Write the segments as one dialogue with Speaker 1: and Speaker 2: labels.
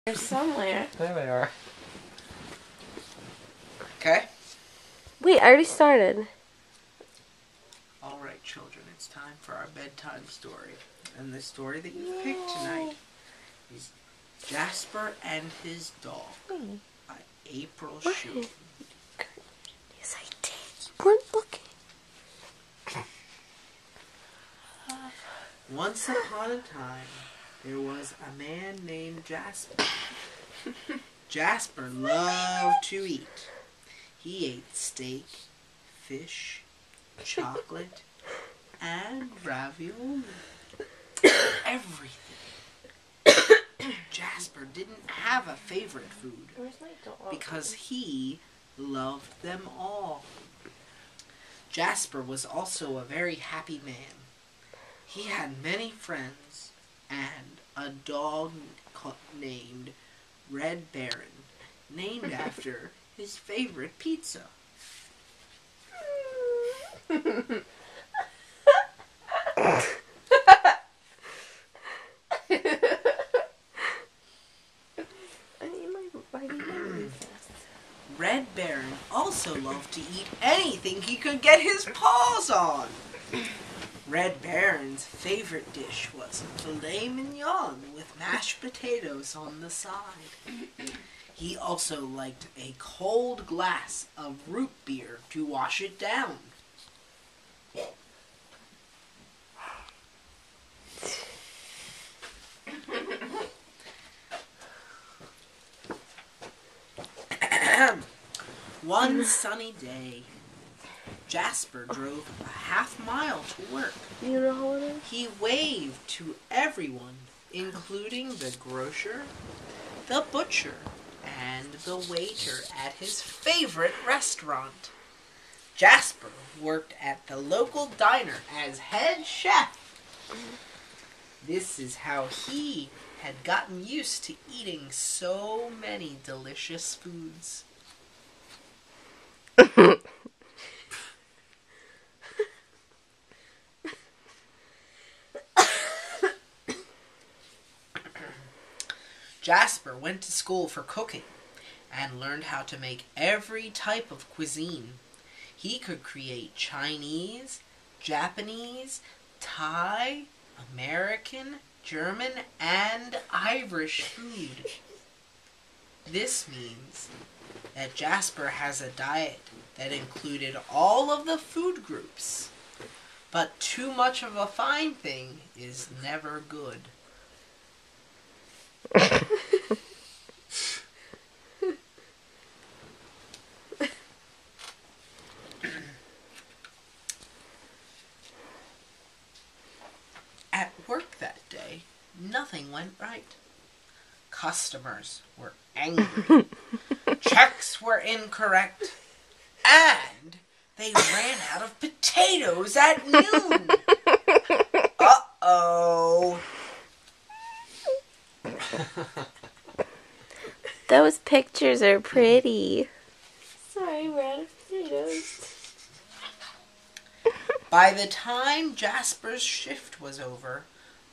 Speaker 1: They're somewhere.
Speaker 2: There they are. Okay.
Speaker 1: Wait, I already started.
Speaker 2: Alright, children, it's time for our bedtime story. And the story that you picked tonight is Jasper and His Dog by April Schumann.
Speaker 1: Yes, I did. You weren't looking.
Speaker 2: Once upon a time, there was a man named Jasper. Jasper loved to eat. He ate steak, fish, chocolate, and ravioli. Everything. Jasper didn't have a favorite food because he loved them all. Jasper was also a very happy man. He had many friends and a dog named Red Baron, named after his favorite pizza. Red Baron also loved to eat anything he could get his paws on. Red Baron's favorite dish was filet mignon with mashed potatoes on the side. He also liked a cold glass of root beer to wash it down. One sunny day, Jasper drove a half-mile to work.
Speaker 1: You know how it is?
Speaker 2: He waved to everyone, including the grocer, the butcher, and the waiter at his favorite restaurant. Jasper worked at the local diner as head chef. This is how he had gotten used to eating so many delicious foods. Jasper went to school for cooking and learned how to make every type of cuisine. He could create Chinese, Japanese, Thai, American, German, and Irish food. This means that Jasper has a diet that included all of the food groups. But too much of a fine thing is never good. At work that day, nothing went right. Customers were angry. Checks were incorrect. And they ran out of potatoes at noon. Uh-oh.
Speaker 1: Those pictures are pretty. Sorry, we're out of potatoes.
Speaker 2: By the time Jasper's shift was over,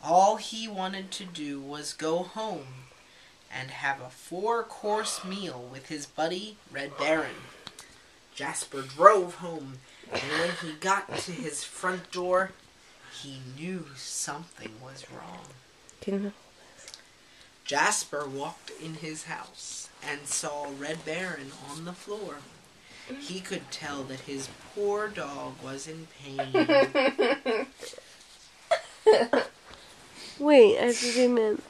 Speaker 2: all he wanted to do was go home and have a 4-course meal with his buddy Red Baron. Jasper drove home, and when he got to his front door, he knew something was wrong. Jasper walked in his house and saw Red Baron on the floor. He could tell that his poor dog was in pain.
Speaker 1: Wait, I have to zoom in.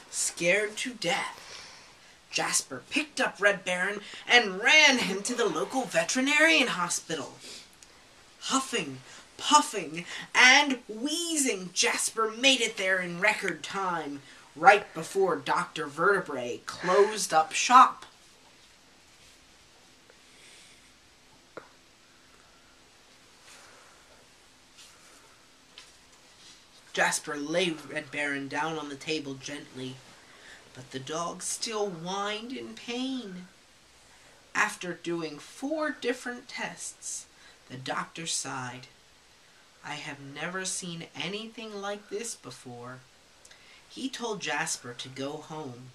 Speaker 2: Scared to death, Jasper picked up Red Baron and ran him to the local veterinarian hospital. Huffing, puffing, and wheezing, Jasper made it there in record time, right before Dr. Vertebrae closed up shop. Jasper laid Red Baron down on the table gently, but the dog still whined in pain. After doing 4 different tests, the doctor sighed. I have never seen anything like this before. He told Jasper to go home,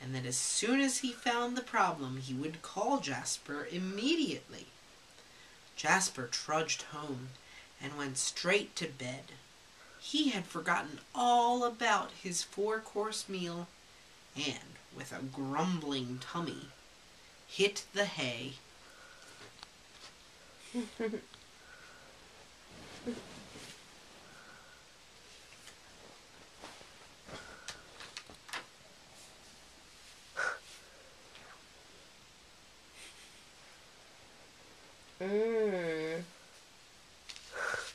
Speaker 2: and that as soon as he found the problem, he would call Jasper immediately. Jasper trudged home and went straight to bed. He had forgotten all about his 4-course meal and, with a grumbling tummy, hit the hay.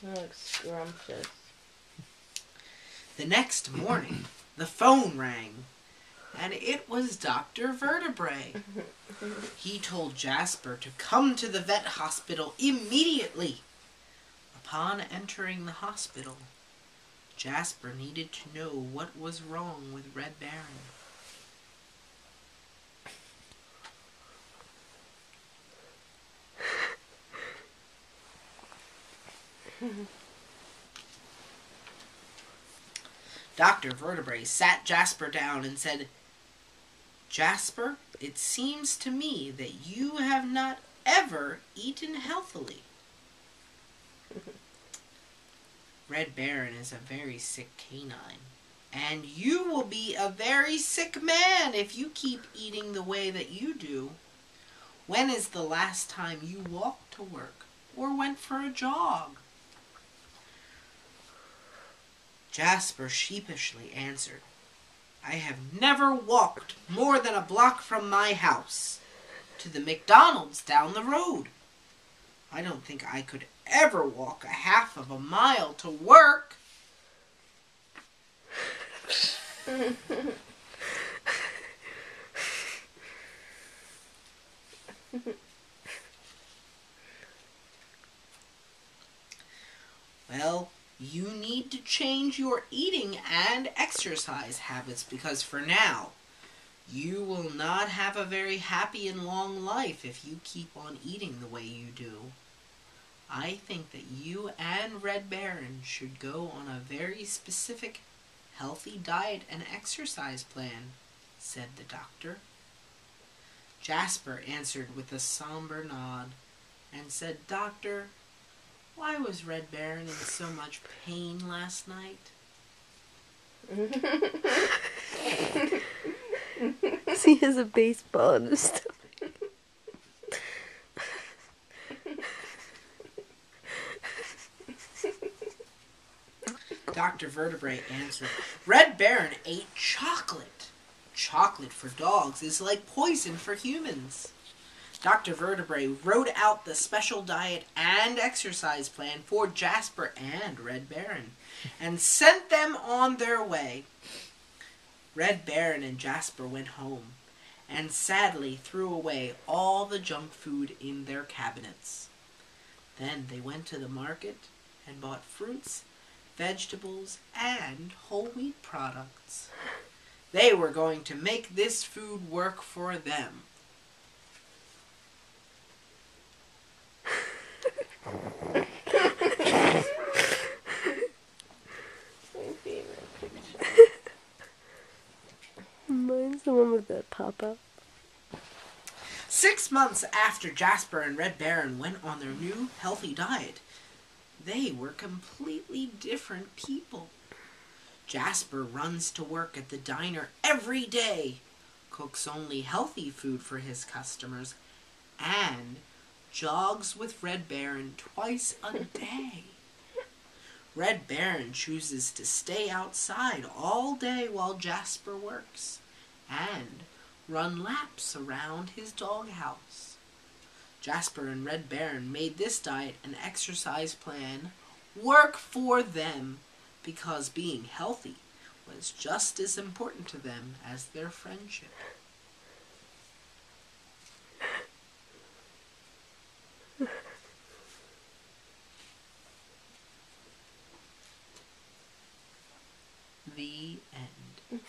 Speaker 1: That looks scrumptious.
Speaker 2: The next morning, the phone rang, and it was Dr. Vertebrae. He told Jasper to come to the vet hospital immediately. Upon entering the hospital, Jasper needed to know what was wrong with Red Baron. Dr. Vertebrae sat Jasper down and said, Jasper, it seems to me that you have not ever eaten healthily. Red Baron is a very sick canine, and you will be a very sick man if you keep eating the way that you do. When is the last time you walked to work or went for a jog? Jasper sheepishly answered, I have never walked more than a block from my house to the McDonald's down the road. I don't think I could ever walk a half of a mile to work. Well, you need to change your eating and exercise habits because for now, you will not have a very happy and long life if you keep on eating the way you do. I think that you and Red Baron should go on a very specific healthy diet and exercise plan, said the doctor. Jasper answered with a somber nod and said, Doctor, why was Red Baron in so much pain last night?
Speaker 1: He has a baseball in his stomach.
Speaker 2: Dr. Vertebrae answered, Red Baron ate chocolate. Chocolate for dogs is like poison for humans. Dr. Vertebrae wrote out the special diet and exercise plan for Jasper and Red Baron and sent them on their way. Red Baron and Jasper went home and sadly threw away all the junk food in their cabinets. Then they went to the market and bought fruits, vegetables, and whole wheat products. They were going to make this food work for them.
Speaker 1: Mine's the one with the pop-up.
Speaker 2: 6 months after Jasper and Red Baron went on their new healthy diet, they were completely different people. Jasper runs to work at the diner every day, cooks only healthy food for his customers, and jogs with Red Baron twice a day. Red Baron chooses to stay outside all day while Jasper works and run laps around his doghouse. Jasper and Red Baron made this diet and exercise plan work for them because being healthy was just as important to them as their friendship. The end.